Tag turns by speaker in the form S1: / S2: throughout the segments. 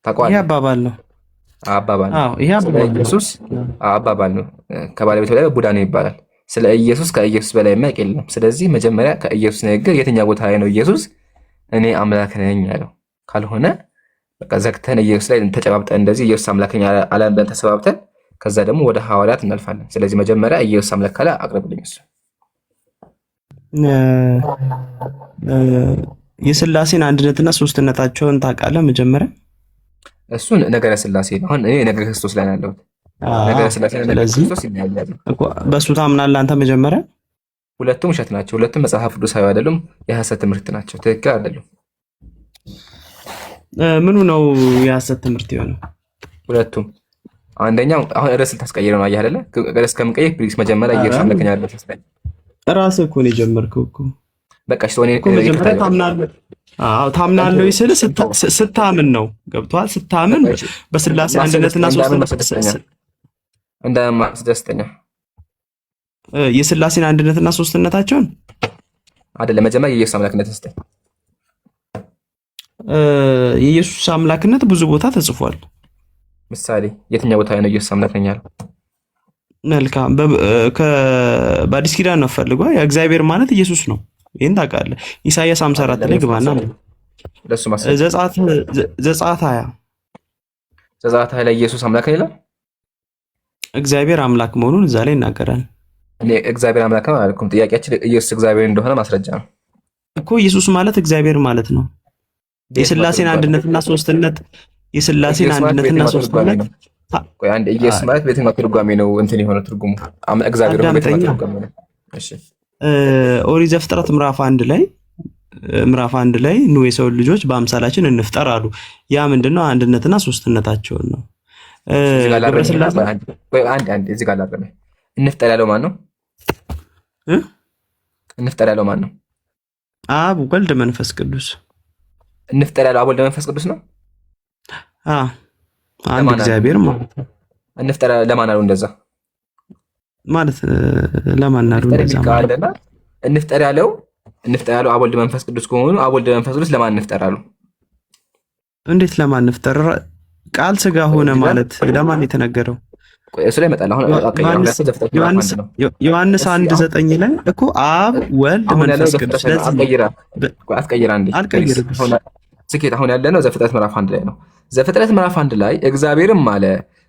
S1: ይሄ
S2: ታውቀዋለህ?
S1: አባባል ነው።
S2: አባባል ነው።
S1: አዎ ይሄ
S2: ስለ
S1: አባባል ነው።
S2: ኢየሱስ አባባል ነው። ከባለቤቱ በላይ ቡዳ ነው ይባላል። ስለ ኢየሱስ ከኢየሱስ በላይ የሚያውቅ የለም። ስለዚህ መጀመሪያ ከኢየሱስ ንግግር የትኛው ቦታ ላይ ነው ኢየሱስ እኔ አምላክ ነኝ ያለው? ካልሆነ በቃ ዘግተን ኢየሱስ ላይ ተጨባብጠን እንደዚህ ኢየሱስ አምላክ ነኝ አለን ብለን ተሰባብተን ከዛ ደግሞ ወደ ሐዋርያት እናልፋለን። ስለዚህ መጀመሪያ ኢየሱስ አምላክ ካለ አቅርብልኝ እሱ።
S1: የሥላሴን አንድነትና ሶስትነታቸውን ታውቃለህ? መጀመሪያ
S2: እሱን ነገረ ሥላሴ ነው። አሁን እኔ ነገረ ክርስቶስ ላይ ነው ያለሁት። ነገረ ሥላሴ እና ነገረ
S1: ስለዚህ
S2: ክርስቶስ ይለያያሉ።
S1: በእሱ ታምናለህ አንተ መጀመሪያ?
S2: ሁለቱም ውሸት ናቸው። ሁለቱም መጽሐፍ ቅዱሳዊ አይደሉም። የሐሰት ትምህርት ናቸው። ትክክል አይደሉም።
S1: ምኑ ነው የሐሰት ትምህርት የሆነው?
S2: ሁለቱም። አንደኛው አሁን ርዕስ ልታስቀይረው ነው። አየህ አይደለ? ርዕስ ከምንቀይር ፕሊስ መጀመሪያ ኢየሱስ አምላክ ነኝ ያለው ተስፋዬ
S1: ራስህ እኮ ነው የጀመርከው እኮ።
S2: በቃ እሺ እኔ
S1: እኮ መጀመሪያ ታምናለህ። አዎ ታምናለህ ስል ስታምን ነው። ገብቶሃል? ስታምን በሥላሴ አንድነትና ሶስትነት
S2: እንደማስደስተኛ
S1: የሥላሴን አንድነትና ሶስትነታቸውን
S2: አይደለም። መጀመሪያ የኢየሱስ አምላክነት ስጠኝ።
S1: የኢየሱስ አምላክነት ብዙ ቦታ ተጽፏል።
S2: ምሳሌ የትኛው ቦታ ነው ኢየሱስ አምላክ ነኝ ያለው?
S1: መልካም በአዲስ ኪዳን ነው ፈልጓ። እግዚአብሔር ማለት ኢየሱስ ነው። ይሄን ታውቃለህ። ኢሳይያስ 54 ላይ ግባና
S2: ለሱ ማሰብ
S1: ዘጸአት 20
S2: ዘጸአት ላይ ኢየሱስ አምላክ ነኝ ይላል።
S1: እግዚአብሔር አምላክ መሆኑን እዛ ላይ ይናገራል።
S2: እኔ እግዚአብሔር አምላክ ነው አላልኩም። ጥያቄያችን ኢየሱስ እግዚአብሔር እንደሆነ ማስረጃ ነው
S1: እኮ። ኢየሱስ ማለት እግዚአብሔር ማለት ነው። የሥላሴን አንድነትና ሶስትነት የሥላሴን አንድነትና ሶስትነት
S2: ቆይ አንድ ኢየሱስ ማለት በየትኛው ትርጓሜ ነው እንትን የሆነ ትርጉሙ እግዚአብሔር ነው በየትኛው ትርጓሜ ነው? እሺ
S1: ኦሪት ዘፍጥረት ምዕራፍ 1 ላይ ኑ የሰው ልጆች በአምሳላችን እንፍጠር አሉ። ያ ምንድነው? አንድነትና ሶስትነታቸውን ነው።
S2: አንድ እዚህ ጋር ላረመ እንፍጠር ያለው ማን ነው? እንፍጠር ያለው ማን ነው?
S1: አብ ወልድ መንፈስ ቅዱስ።
S2: እንፍጠር ያለው አብ ወልድ መንፈስ ቅዱስ ነው።
S1: አንድ እግዚአብሔር ማለት ነው።
S2: እንፍጠር ለማን አሉ እንደዛ
S1: ማለት ለማን አሉ እንደዛ ማለት
S2: እንፍጠር ያለው አብ ወልድ መንፈስ ቅዱስ ከሆኑ አብ ወልድ መንፈስ ቅዱስ ለማን እንፍጠር አሉ?
S1: እንዴት ለማን እንፍጠር? ቃል ስጋ ሆነ ማለት ለማን የተነገረው?
S2: ቆይ እሱ ላይ መጣል። አሁን
S1: ዮሐንስ 1:9 ላይ እኮ አብ ወልድ መንፈስ ቅዱስ
S2: አትቀይራ እንዴ? ስኬት አሁን ያለ ነው ዘፍጥረት ምዕራፍ 1 ላይ ነው። ዘፍጥረት ምዕራፍ 1 ላይ እግዚአብሔርም አለ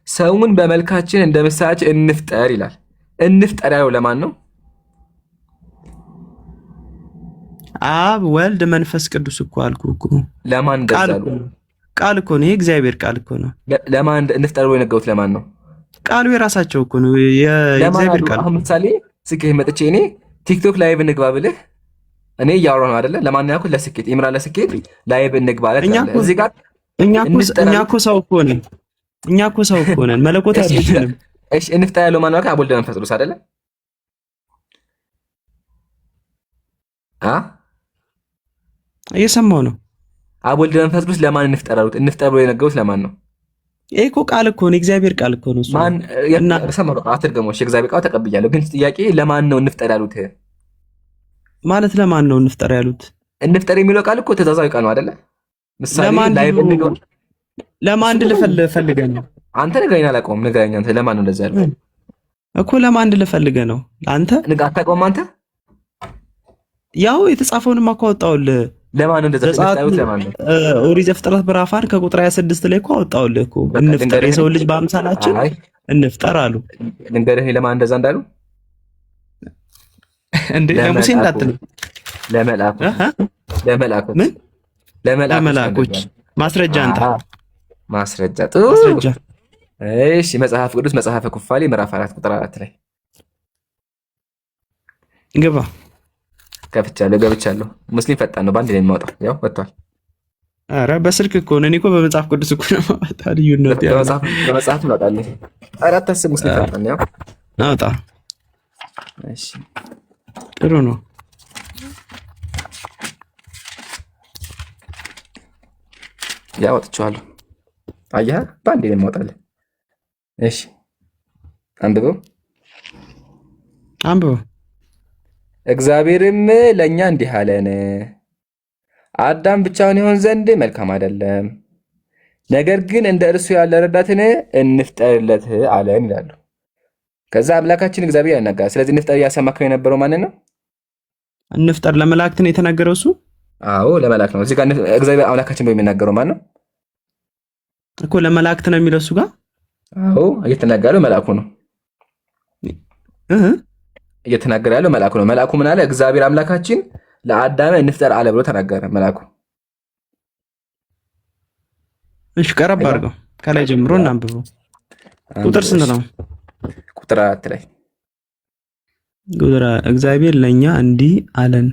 S2: ሰውን በመልካችን እንደ ምሳሌያችን እንፍጠር ይላል። እንፍጠር ያለው ለማን ነው?
S1: አብ ወልድ መንፈስ ቅዱስ እኮ አልኩህ እኮ።
S2: ለማን እንደዛሉ?
S1: ቃል እኮ ነው። የእግዚአብሔር ቃል እኮ ነው።
S2: ለማን እንፍጠር ብሎ የነገሩት ለማን ነው?
S1: ቃሉ የራሳቸው እኮ ነው። የእግዚአብሔር ቃል።
S2: አሁን ምሳሌ ስኬት መጥቼ እኔ ቲክቶክ ላይቭ እንግባ ብልህ እኔ እያወራሁ ነው አይደለ? ለማን ያልኩት? ለስኬት ኢምራ ለስኬት ላይቭ እንግባ አለ። እዚህ ጋር
S1: እኛ እኮ ሰው እኮ ነን። መለኮት አይደለም።
S2: እሺ እንፍጠር ያለው ማን ነው? አብ ወልድ መንፈስ ቅዱስ አይደለ?
S1: እየሰማሁ ነው።
S2: አብ ወልድ መንፈስ ቅዱስ ለማን እንፍጠር አሉት? እንፍጠር ብሎ የነገሩት ለማን ነው?
S1: ይሄ እኮ ቃል እኮ ነው። እግዚአብሔር ቃል እኮ ነው።
S2: ማን ሰማሁ አትርገሞሽ። እግዚአብሔር ቃል ተቀብያለሁ፣ ግን ጥያቄ ለማን ነው እንፍጠር ያሉት?
S1: ማለት ለማን ነው እንፍጠር ያሉት?
S2: እንፍጠር የሚለው ቃል እኮ ትእዛዛዊ ቃል ነው አይደለ? ምሳሌ ላይ ብንገው
S1: ለማን ልፈልገህ ነው?
S2: አንተ ንገረኝ። አላውቀውም፣ ንገረኝ አንተ። ለማን ነው እንደዛ ያለው
S1: እኮ? ለማን ልፈልገህ ነው? አንተ
S2: አታውቀውም አንተ?
S1: ያው የተጻፈውንም እኮ አወጣሁልህ።
S2: ለማን ነው እንደዛ ያሉት? ለማን ነው?
S1: ኦሪት ዘፍጥረት ምዕራፍ 1 ከቁጥር 26 ላይ እኮ አወጣሁልህ እኮ። እንፍጠር የሰው ልጅ በአምሳላችን እንፍጠር አሉ።
S2: ንገረኝ ለማን እንደዛ እንዳሉ
S1: እንዴ? ለሙሴ እንዳትል፣ ለመላእኮች ማስረጃ አንተ
S2: ማስረጃ ጥሩ
S1: ማስረጃ።
S2: እሺ መጽሐፍ ቅዱስ መጽሐፈ ኩፋሌ ምዕራፍ 4 ቁጥር 4 ላይ
S1: ግባ።
S2: ገብቻለሁ። ሙስሊም ፈጣን ነው፣ በአንድ ላይ የሚያወጣው ያው ወጥቷል።
S1: አረ በስልክ እኮ ነው። እኔ እኮ በመጽሐፍ ቅዱስ እኮ ነው የማወጣው። ልዩነት ያለው
S2: በመጽሐፍ እናወጣለን። አራት አስብ ሙስሊም ፈጣን ነው
S1: አውጣ።
S2: እሺ
S1: ጥሩ ነው።
S2: ያው ወጥቻለሁ። አየህ በአንድ ላይ የማወጣለን። እሺ አንብበው። እግዚአብሔርም ለእኛ እንዲህ አለን፣ አዳም ብቻውን ይሆን ዘንድ መልካም አይደለም፣ ነገር ግን እንደ እርሱ ያለ ረዳትን እንፍጠርለት አለን ይላሉ። ከዛ አምላካችን እግዚአብሔር ያናገራል። ስለዚህ እንፍጠር እያሰማከው የነበረው ማንን ነው?
S1: እንፍጠር ለመላእክት ነው የተናገረው እሱ።
S2: አዎ ለመላእክት ነው። እዚህ ጋር እግዚአብሔር አምላካችን በሚናገረው ማን ነው
S1: እኮ? ለመላእክት ነው የሚለው እሱ ጋር።
S2: አዎ እየተናገረ መልአኩ ነው። እየተናገረ ያለው መልአኩ ነው። መልአኩ ምን አለ? እግዚአብሔር አምላካችን ለአዳም እንፍጠር አለ ብሎ ተናገረ መልአኩ።
S1: እሺ ቀረብ አድርገው ከላይ ጀምሮ እናንብበው። ቁጥር ስንት ነው?
S2: ቁጥር 4 ላይ
S1: እግዚአብሔር ለኛ እንዲህ አለን፣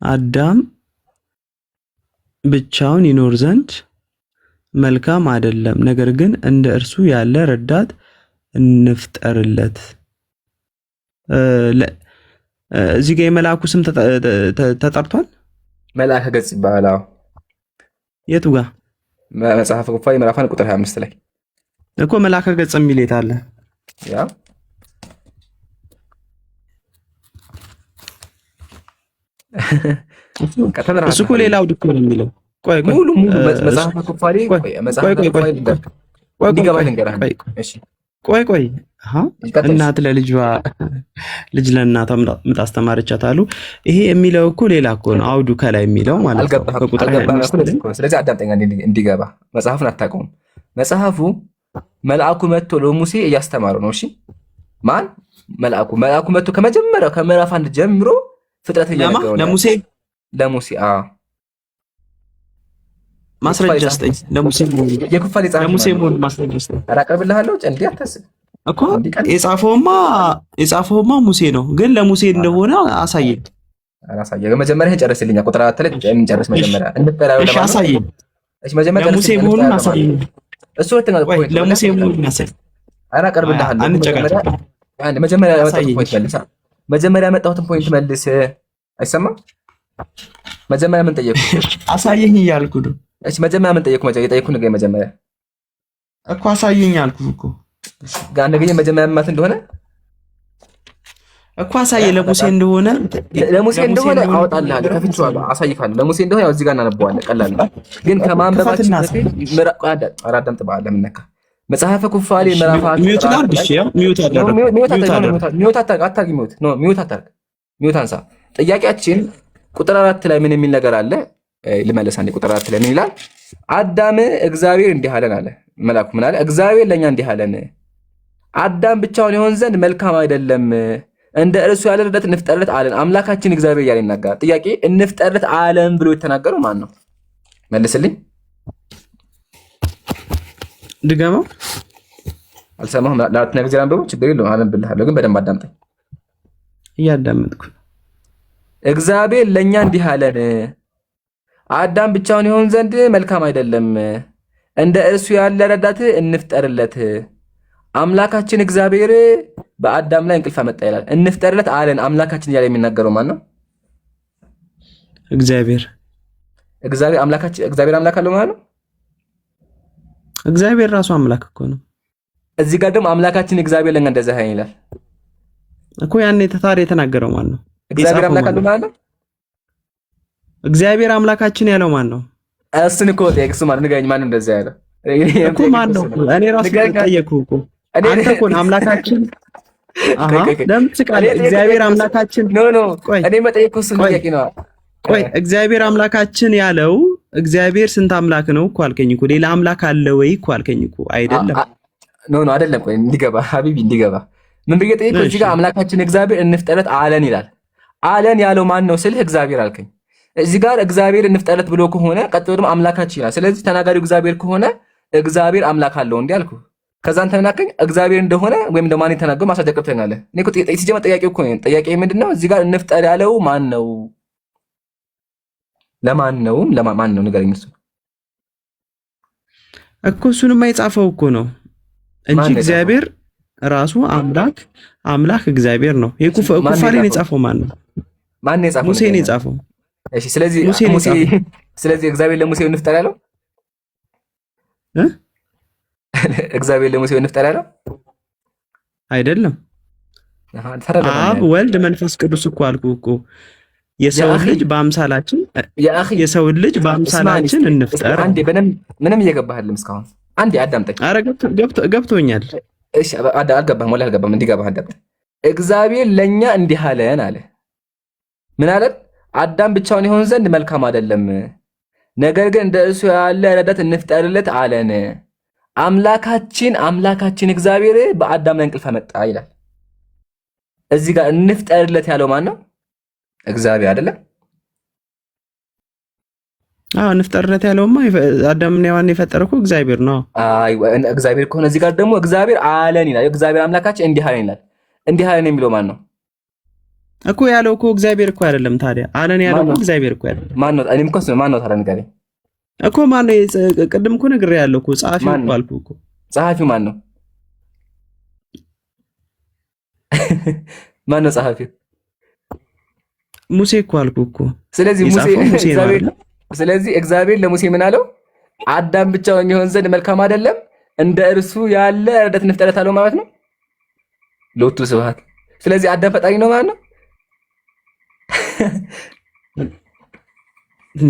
S1: አዳም ብቻውን ይኖር ዘንድ መልካም አይደለም፣ ነገር ግን እንደ እርሱ ያለ ረዳት እንፍጠርለት። እዚህ ጋር የመልአኩ ስም ተጠርቷል።
S2: መልአከ ገጽ ይባላል።
S1: የቱ ጋር?
S2: መጽሐፈ ኩፋሌ ምዕራፍ 1 ቁጥር 25 ላይ
S1: እኮ መልአከ ገጽ የሚል የት አለ?
S2: ያ
S1: እሱ እኮ ሌላው ድኮ ነው የሚለው። ቆይ
S2: ሙሉ መጽሐፈ ኩፋሌ
S1: ቆይ እናት ለልጇ ልጅ ለእናቷ ምጥ አስተማረቻት አሉ። ይሄ የሚለው እኮ ሌላ እኮ ነው አውዱ ከላይ የሚለው ማለት ነው።
S2: ስለዚህ አዳምጠኛ እንዲገባ መጽሐፉን አታውቀውም። መጽሐፉ መልአኩ መጥቶ ለሙሴ እያስተማረው ነው። እሺ ማን? መልአኩ መጥቶ ከመጀመሪያው ከምዕራፍ 1 ጀምሮ ፍጥረት እያነገረው ነው ለሙሴ። ማስረጃ ስጠኝ። ለሙሴ የኩፋሌ ጻፈ ለሙሴ ሞድ ማስረጃ ስጠኝ። አቀርብልሃለሁ። እንዴ አታስብ።
S1: እኮ የጻፈውማ ሙሴ ነው፣ ግን ለሙሴ እንደሆነ አሳየኝ።
S2: መጀመሪያ ጨርስልኛ። ቁጥር 4 ላይ እንጨርስ። መጀመሪያ እንፈራው
S1: ለማለት አሳየኝ።
S2: እሺ መጀመሪያ
S1: ለሙሴ መሆኑን አሳየኝ።
S2: እሱ ሁለተኛ ፖይንት
S1: ለሙሴ መሆኑን አሳየኝ።
S2: አቀርብልሃለሁ። መጀመሪያ ያመጣሁትን ፖይንት መልስ። መጀመሪያ ያመጣሁትን ፖይንት መልስ። አይሰማም? መጀመሪያ ምን ጠየቁ?
S1: አሳየኝ እያልኩ ነው።
S2: እሺ መጀመሪያ ምን ጠየቁ? የጠየቁን ነገር መጀመሪያ
S1: እኮ አሳየኝ አልኩህ እኮ።
S2: ጋር ነገ መጀመሪያ ማለት እንደሆነ
S1: እኮ አሳየ። ለሙሴ እንደሆነ
S2: አወጣልሃለሁ፣ ከፍቼዋለሁ፣ አሳይካለሁ። ለሙሴ እንደሆነ ያው እዚህ ጋር እናነበዋለን። ቀላል ነው። ግን ከማንበባችን በፊት አዳምጥ። በኋላ ለምን ነካ? መጽሐፈ ኩፋሌ ምዕራፍ
S1: ሚውት
S2: አንሳ። ጥያቄያችን ቁጥር 4 ላይ ምን የሚል ነገር አለ? ልመለስ አንዴ። ቁጥር 4 ላይ ምን ይላል? አዳም እግዚአብሔር እንዲህ አለን አለ። መልአኩ ምን አለ? እግዚአብሔር ለኛ እንዲህ አለን፣ አዳም ብቻውን ይሆን ዘንድ መልካም አይደለም፣ እንደ እርሱ ያለ ረዳት እንፍጠርለት አለን። አምላካችን እግዚአብሔር እያለ ይናገራል። ጥያቄ እንፍጠርለት አለን ብሎ የተናገረው ማን ነው? መልስልኝ።
S1: ድገመው።
S2: አልሰማሁም። ለአራተኛ ጊዜ አንብበው። ችግር የለውም አነብልሃለሁ፣ ግን በደንብ አዳምጠኝ።
S1: እያዳመጥኩ።
S2: እግዚአብሔር ለኛ እንዲህ አለን፣ አዳም ብቻውን ይሆን ዘንድ መልካም አይደለም፣ እንደ እርሱ ያለ ረዳት እንፍጠርለት። አምላካችን እግዚአብሔር በአዳም ላይ እንቅልፍ አመጣ ይላል። እንፍጠርለት አለን አምላካችን እያለ የሚናገረው ማን ነው?
S1: እግዚአብሔር
S2: አምላክ አለው ማለት ነው።
S1: እግዚአብሔር ራሱ አምላክ እኮ ነው።
S2: እዚህ ጋር ደግሞ አምላካችን እግዚአብሔር ለኛ እንደዛ ይላል
S1: እኮ። ያኔ ታዲያ የተናገረው ማን ነው?
S2: እግዚአብሔር አምላክ አለው ማለት ነው።
S1: እግዚአብሔር አምላካችን ያለው ማን ነው?
S2: እሱን እኮ ጠየቅ። እሱ ማለት ንገረኝ፣ ማን እንደዛ ያለው
S1: እኮ ማን ነው? እኔ ራሱ ጠየቅኩህ እኮ። አንተ እኮ አምላካችን እግዚአብሔር አምላካችን
S2: እኔ መጠየቅ እሱን ጥያቄ ነው።
S1: ቆይ እግዚአብሔር አምላካችን ያለው እግዚአብሔር ስንት አምላክ ነው እኮ አልከኝ እኮ። ሌላ አምላክ አለ ወይ እኮ አልከኝ እኮ። አይደለም
S2: አይደለም። ቆይ እንዲገባ ሀቢቢ እንዲገባ ምን ብዬ ጠየቅኩህ? እዚህ ጋር አምላካችን እግዚአብሔር እንፍጠረት አለን ይላል። አለን ያለው ማን ነው ስልህ እግዚአብሔር አልከኝ። እዚህ ጋር እግዚአብሔር እንፍጠረት ብሎ ከሆነ ቀጥሎ ደግሞ አምላካችን ይላል። ስለዚህ ተናጋሪው እግዚአብሔር ከሆነ እግዚአብሔር አምላክ አለው እንዲህ አልኩህ። ከዛ አንተ ምናከኝ እግዚአብሔር እንደሆነ ወይም ደግሞ ማን የተናገረው ማስረጃ ቀርቶኛል። እኔ እኮ ሲጀመር ጥያቄው እኮ ነው። ጥያቄ ምንድነው? እዚህ ጋር እንፍጠር ያለው ማን ነው? ለማን ነው? ለማን ነው? ንገረኝ። እሱ
S1: እኮ እሱንማ የጻፈው እኮ ነው እንጂ እግዚአብሔር ራሱ አምላክ እግዚአብሔር ነው። ኩፋሌን የጻፈው ማን ነው?
S2: ማን ነው የጻፈው?
S1: ሙሴ ነው የጻፈው።
S2: እሺ፣ ስለዚህ እግዚአብሔር ለሙሴ እንፍጠር ያለው እግዚአብሔር ለሙሴ እንፍጠር ያለው አይደለም።
S1: አብ ወልድ መንፈስ ቅዱስ እኮ አልኩህ እኮ። የሰው ልጅ በአምሳላችን እንፍጠር።
S2: አንዴ ምንም እየገባህ አይደለም እስካሁን። አንዴ አዳምጠኝ።
S1: ኧረ ገብቶኛል።
S2: እሺ አልገባህም ወላ አልገባህም? እንዲገባህ አዳምጠኝ። እግዚአብሔር ለእኛ እንዲህ አለን አለ። ምን አለን? አዳም ብቻውን ይሆን ዘንድ መልካም አይደለም፣ ነገር ግን እንደ እርሱ ያለ ረዳት እንፍጠርለት አለን። አምላካችን እግዚአብሔር በአዳም ላይ እንቅልፍ አመጣ ይላል። እዚህ ጋር እንፍጠርለት ያለው ማን ነው? እግዚአብሔር አይደለም?
S1: እንፍጠርለት ያለውማ አዳምና ሔዋንን የፈጠረው እኮ እግዚአብሔር ነው።
S2: እግዚአብሔር ከሆነ እዚህ ጋር ደግሞ እግዚአብሔር አለን ይላል። እግዚአብሔር አምላካችን እንዲህ አለን ይላል። እንዲህ አለን የሚለው ማን ነው
S1: እኮ? ያለው እኮ እግዚአብሔር እኮ አይደለም። ታዲያ አለን ያለው እኮ እግዚአብሔር እኮ አይደለም።
S2: ማን ነው? እኔም እኮ ማን ነው ታዲያ ንገረኝ
S1: እኮ። ማን ነው? ቅድም እኮ ነግሬሃለሁ እኮ። ጸሐፊው እኮ አልኩህ እኮ።
S2: ጸሐፊው ማን ነው? ማን ነው ጸሐፊው?
S1: ሙሴ እኮ አልኩህ እኮ።
S2: ስለዚህ እግዚአብሔር ለሙሴ ምን አለው? አዳም ብቻውን የሚሆን ዘንድ መልካም አይደለም፣ እንደ እርሱ ያለ ረዳት እንፍጠርለት አለው ማለት ነው። ሎቱ ስብሐት። ስለዚህ አዳም ፈጣሪ ነው ማለት ነው።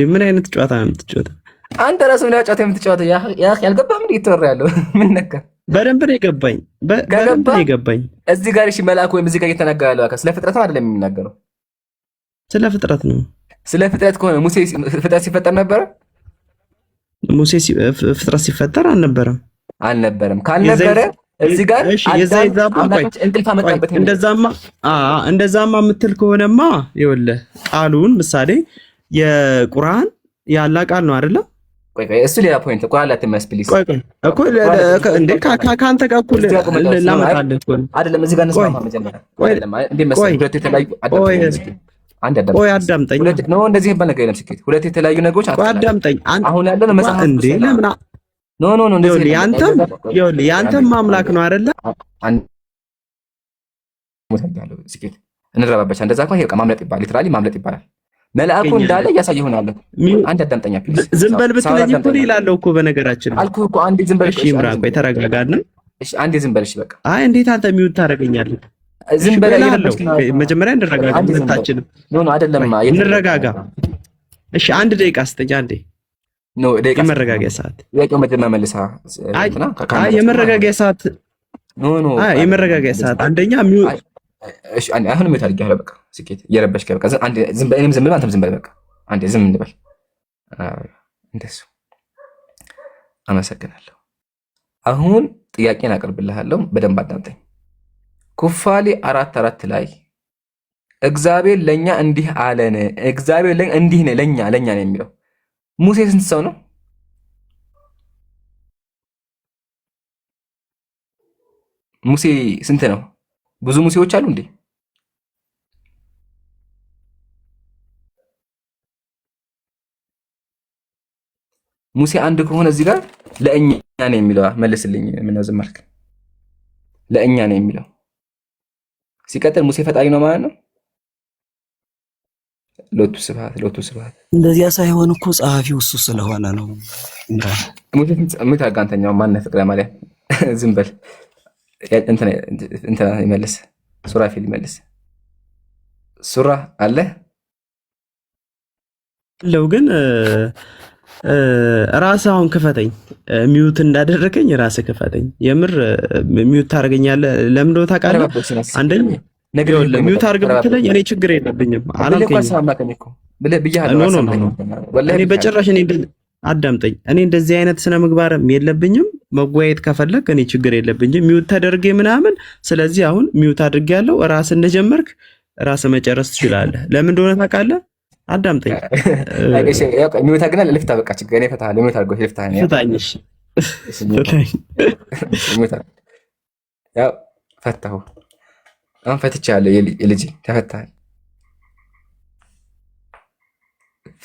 S1: ምን አይነት ጨዋታ ነው የምትጫወተው
S2: አንተ? ራስህ ምን ጨዋታ የምትጫወተው? ያልገባህም እንዴ ተወራ ያለው ምን ነካ?
S1: በደንብ ነው የገባኝ።
S2: እዚህ ጋር እሺ፣ መልአክ ወይም እዚህ ጋር እየተናገረ ያለው አካል ስለ ፍጥረት አይደለም የሚናገረው፣
S1: ስለ ፍጥረት ነው።
S2: ስለ ፍጥረት ከሆነ ሙሴ ፍጥረት ሲፈጠር ነበረ?
S1: ሙሴ ፍጥረት ሲፈጠር አልነበረም።
S2: ካልነበረ እዚህ ጋር እንቅልፍ አመጣበት።
S1: እንደዛማ የምትል ከሆነማ ይኸውልህ ቃሉን ምሳሌ የቁርአን ያላ ቃል ነው አይደለም?
S2: እሱ ሌላ ፖይንት። ቁርአን ላይ ትመስ ፕሊዝ
S1: እኮ እንዴ ከአንተ ጋር እኩል ላመጣልህ እኮ
S2: አይደለም። እዚህ ጋር እንስማማ መጀመሪያ። አይደለም እንዴ መሰለኝ ሁለት የተለያዩ
S1: አዳምጠኝ።
S2: እንደዚህ ይባል ነገር የለም። ስኬት ሁለት የተለያዩ ነገሮች
S1: አዳምጠኝ።
S2: አሁን ያለው መጽሐፍ
S1: እንዴ ለምን ያንተም አምላክ ነው አይደለ?
S2: ስኬት እንረባበቻ። እንደዛ እኮ ይሄ ማምለጥ ይባላል። ሊትራሊ ማምለጥ ይባላል። መልአኩ እንዳለ እያሳየሁ ነው ያለው። አንድ አዳምጠኛ ፕሊዝ።
S1: ዝም በል ብትለኝ እኮ እላለሁ እኮ በነገራችን
S2: አልኩህ እኮ አንዴ ዝም በል።
S1: እሺ ይምራን፣ ቆይ ተረጋጋና።
S2: እሺ አንዴ ዝም በል። እሺ በቃ
S1: አይ እንዴት አንተ ሚውት ታደርገኛለህ?
S2: ዝም በል።
S1: መጀመሪያ እንረጋጋ። ሁለታችንም
S2: አይደለም
S1: እንረጋጋ። እሺ አንድ ደቂቃ ስጠኝ። አንዴ የመረጋጊያ ሰዓት
S2: መልሳ።
S1: የመረጋጊያ ሰዓት የመረጋጊያ ሰዓት አንደኛ
S2: አሁን ሜት አድርጌ በቃ ስኬት እየረበሽከ በቃ እኔም ዝም በል አንተም ዝም በል በቃ አንዴ ዝም እንበል። እንደሱ አመሰግናለሁ። አሁን ጥያቄን አቀርብልሃለሁ፣ በደንብ አዳምጠኝ። ኩፋሌ 4:4 ላይ እግዚአብሔር ለኛ እንዲህ አለን። እግዚአብሔር እንዲህ ነው ለኛ ነው የሚለው። ሙሴ ስንት ሰው ነው? ሙሴ ስንት ነው? ብዙ ሙሴዎች አሉ እንዴ? ሙሴ አንድ ከሆነ እዚህ ጋር ለእኛ ነው የሚለው። መልስልኝ። ምነው ዝም አልክ? ለእኛ ነው የሚለው። ሲቀጥል ሙሴ ፈጣሪ ነው ማለት ነው። ሎቱ ስብሐት።
S3: እንደዚያ ሳይሆን እኮ ጸሐፊው እሱ ስለሆነ ነው።
S2: ሙሴ ታጋንተኛው ማን ፍቅረ ማርያም ዝም በል። እንትና ይመልስ። ሱራፊል ይመልስ። ሱራ አለ
S1: ለው ግን ራስህ አሁን ክፈተኝ። ሚውት እንዳደረከኝ ራስህ ክፈተኝ። የምር ሚውት ታደርገኛለህ። ለምን እንደው ታውቃለህ? አንደኛ ሚውት አድርግ ብትለኝ እኔ ችግር የለብኝም አላልከኝም። እኔ በጭራሽ አዳምጠኝ። እኔ እንደዚህ አይነት ስነ ምግባርም የለብኝም። መጓየት ከፈለክ እኔ ችግር የለብኝም ሚውት ተደርጌ ምናምን። ስለዚህ አሁን ሚውት አድርጌያለሁ። ራስህ እንደጀመርክ ራስህ መጨረስ ትችላለህ። ለምን እንደሆነ ታውቃለህ? አዳምጠኝ።
S2: ሚውት ግን ልፍታ በቃ ችግር እኔ ፈታህ ሚውት አድርጎ ልፍታ ነው
S1: ፍታኝሽ።
S2: ያው ፈታሁ። አሁን ፈትቻለሁ። የልጅ ተፈታህ።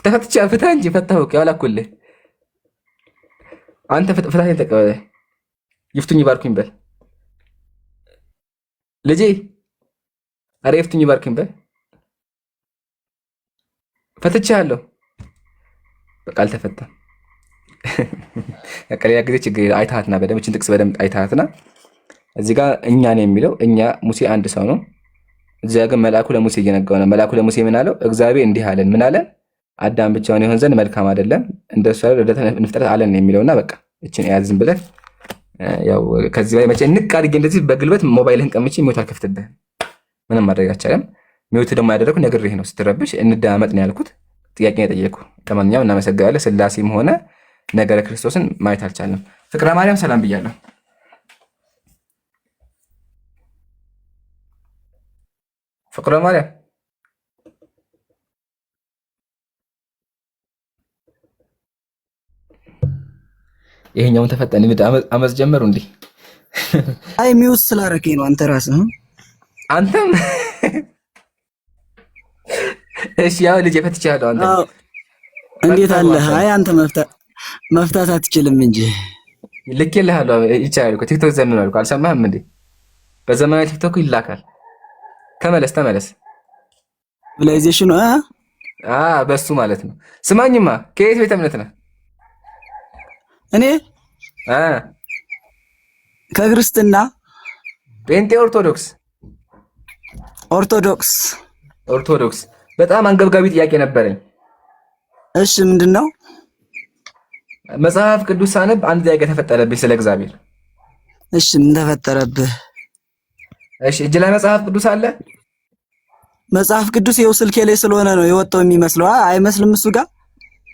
S2: ተፈትቻለሁ። ፍታ እንጂ ፈታሁ። ያላኩልህ አንተ ፍታህን ተቀበለ። ይፍቱኝ ይባርኩኝ በል ልጄ። ኧረ ይፍቱኝ ይባርኩኝ በል። ፈትቻለሁ። በቃ አልተፈታም። በቃ ሌላ ጊዜ ችግር አይታትና በደምብ ጥቅስ በደምብ አይታትና እዚህ ጋር እኛ ነው የሚለው። እኛ ሙሴ አንድ ሰው ነው። እዚያ ግን መልአኩ ለሙሴ እየነገረው ነው። መልአኩ ለሙሴ ምን አለው? እግዚአብሔር እንዲህ አለን። ምን አለን? አዳም ብቻውን ይሆን ዘንድ መልካም አይደለም፣ እንደሱ አይደል እንፍጠር አለን የሚለውና በቃ እቺን ያዝ ዝም ብለህ ያው ከዚህ ላይ መቼ እንቅ አድርጌ እንደዚህ በግልበት ሞባይልህን ቀምቼ ሚውት አልከፍትብህም። ምንም ማድረግ አይቻልም። ሚውት ደግሞ ያደረኩት ነግሬህ ነው። ስትረብሽ እንደማመጥ ነው ያልኩት። ጥያቄ ነው የጠየኩህ። ለማንኛውም እናመሰግናለን። ስላሴም ሆነ ነገረ ክርስቶስን ማየት አልቻለም። ፍቅረ ማርያም ሰላም ብያለሁ። ፍቅረ ማርያም ይሄኛውን ተፈጠን አመጽ ጀመሩ እንዴ?
S3: አይ ሚውት ስላረከኝ ነው አንተ ራስህ
S2: አንተም እሺ ያው ልጅ ፈትቻለሁ። አንተ
S3: እንዴት አለ? አይ አንተ መፍታት አትችልም እንጂ
S2: ልኬልሃለሁ። ይቻላል እኮ ቲክቶክ ዘመናል እኮ አልሰማህም እንዴ? በዘመናዊ ቲክቶክ ይላካል። ተመለስ
S3: ሪላይዜሽኑ
S2: በሱ ማለት ነው። ስማኝማ ከየት ቤተ እምነት ነህ?
S3: እኔ ከክርስትና
S2: ጴንጤ፣ ኦርቶዶክስ። በጣም አንገብጋቢ ጥያቄ ነበረኝ።
S3: እሺ ምንድነው?
S2: መጽሐፍ ቅዱስ ሳነብ አንድ ጥያቄ ተፈጠረብኝ ስለ እግዚአብሔር።
S3: እሺ ምን ተፈጠረብህ?
S2: እሺ እጅ ላይ መጽሐፍ ቅዱስ አለ?
S3: መጽሐፍ ቅዱስ ይኸው ስልኬ ላይ ስለሆነ ነው የወጣው የሚመስለው። አይመስልም? እሱ ጋር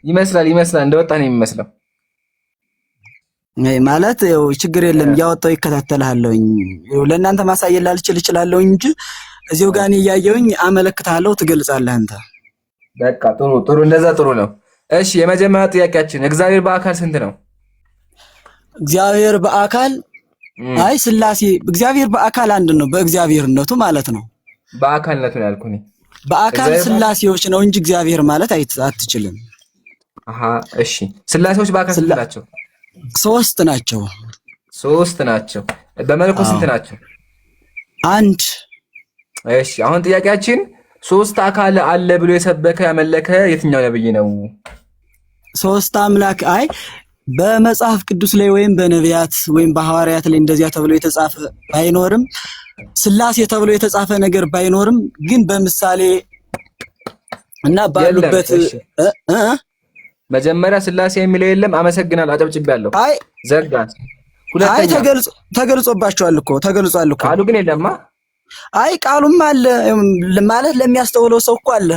S2: ይመስላል እንደወጣ ነው የሚመስለው።
S3: ማለት ያው ችግር የለም እያወጣው ይከታተልሃለሁኝ። ያው ለእናንተ ማሳየት ላልችል እችላለሁኝ እንጂ እዚሁ ጋር እኔ እያየሁኝ አመለክታለሁ፣ ትገልጻለህ አንተ።
S2: በቃ ጥሩ እንደዛ ጥሩ ነው። እሺ የመጀመሪያ ጥያቄያችን እግዚአብሔር በአካል ስንት ነው?
S3: እግዚአብሔር በአካል ስላሴ እግዚአብሔር በአካል አንድ ነው፣ በእግዚአብሔርነቱ ማለት ነው።
S2: በአካልነቱ ነው ያልኩኝ።
S3: በአካል ስላሴዎች ነው እንጂ እግዚአብሔር ማለት አትችልም።
S2: እሺ ስላሴዎች በአካል ስንት ናቸው?
S3: ሶስት ናቸው።
S2: በመለኮት ስንት ናቸው?
S3: አንድ።
S2: እሺ አሁን ጥያቄያችን ሶስት አካል አለ ብሎ የሰበከ ያመለከ የትኛው ነብይ ነው?
S3: ሶስት አምላክ በመጽሐፍ ቅዱስ ላይ ወይም በነቢያት ወይም በሐዋርያት ላይ እንደዚያ ተብሎ የተጻፈ ባይኖርም ስላሴ ተብሎ የተጻፈ ነገር ባይኖርም ግን በምሳሌ እና ባሉበት
S2: መጀመሪያ ስላሴ የሚለው የለም። አመሰግናለሁ። አጨብጭቤያለሁ። ዘጋ። ሁለተኛ
S3: ተገልጾባቸዋል እኮ ተገልጿል እኮ
S2: ቃሉ ግን የለማ።
S3: ቃሉም አለ ማለት ለሚያስተውለው ሰው እኮ አለ።